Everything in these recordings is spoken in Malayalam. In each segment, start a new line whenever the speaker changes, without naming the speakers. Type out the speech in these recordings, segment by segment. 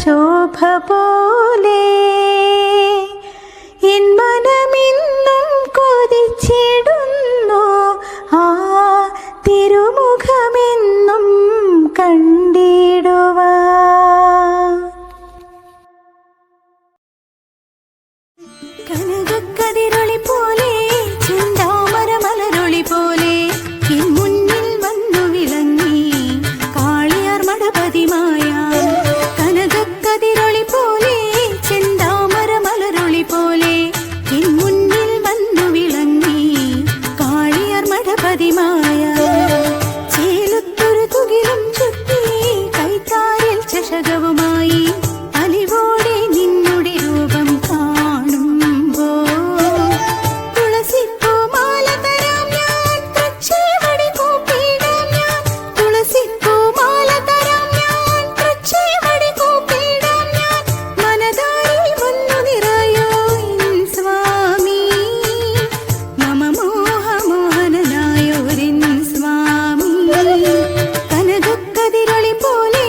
ശോഭ പോലെ എൻ മനമിന്നും കൊതിച്ചിടുന്നു ആ തിരുമുഖമെന്നും കണ്ടിടുവാൻ. കനകക്കതിരൊളി പോലെ ചെന്താമര മലരൊളി പോലെ എൻ മുന്നിൽ വന്നു വിളങ്ങി കാളിയാർ മഠപതിമായ. കനകക്കതിരൊളി പോലെ ചെന്താമര മലരൊളി പോലെ എൻ മുന്നിൽ വന്നു വിളങ്ങി കാളിയാർ മഠപതിമായ. ചേലുത്തൊരു തുകിലും ചുറ്റി കൈത്താരിൽ ചഷകവുമായി അലിവോടെ നിന്നുടെ രൂപം കാണുമ്പോ തുളസിപ്പൂമാല തരാം ഞാൻ തൃച്ചേവടി കൂപ്പിടാം ഞാൻ. തുളസിപ്പൂമാല തരാം ഞാൻ തൃച്ചേവടി കൂപ്പിടാം ഞാൻ. മനതാരിൽ വന്നു നിറയോ എൻ സ്വാമി മമ മോഹമോഹനനായോരെൻ സ്വാമി. കനകക്കതിരൊളി പോലെ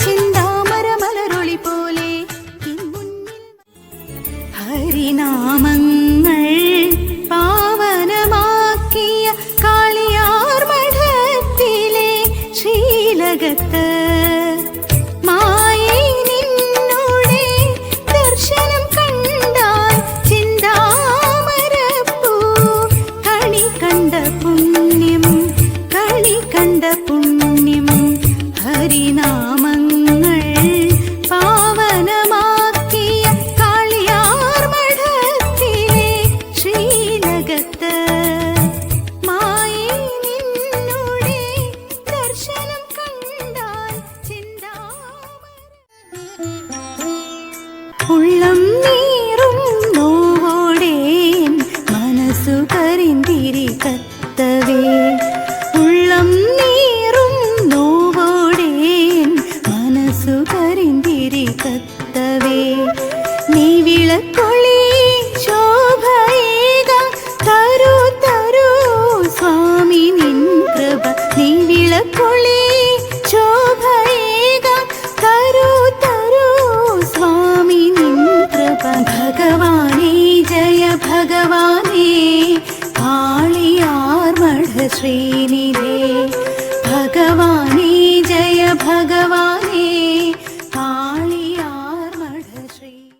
ചെന്താമര മലരൊളി പോലെ എൻ മുന്നിൽ ഹരിനാമങ്ങൾ പാവനമാക്കിയ കാളിയാർ മഠത്തിലെ ശ്രീലകത്ത് മായേ നിന്നോടെ ദർശനം കണ്ടാൽ ചിന്താമരപ്പൂ കണി കണ്ട പുണ്യം കണി കണ്ട പുണ്യം. ഹരിനാമങ്ങൾ പാവനമാക്കിയ കാളിയാർ മഠത്തിലെ ശ്രീലകത്ത് മായേ നിന്നോടെ ദർശനം കണ്ടാൽ ഉള്ളം നീറും നോവോടെ മനസ്സു കരിന്തിരി കത്തവേ. ഉള്ളം നീറും നോവോടെ മനസ്സു കരിന്തിരി കത്തവേ. നീ വിളക്കൊളി ശോഭയേക തരൂ തരൂ സ്വാമി നിൻ കൃപ. നീ വിളക്കൊളി ശോഭയേക തരൂ തരൂ സ്വാമി നിൻ കൃപ. ഭഗവാനേ ജയ ഭഗവാനേ കാളിയാർ മഠ ശ്രീനിധി.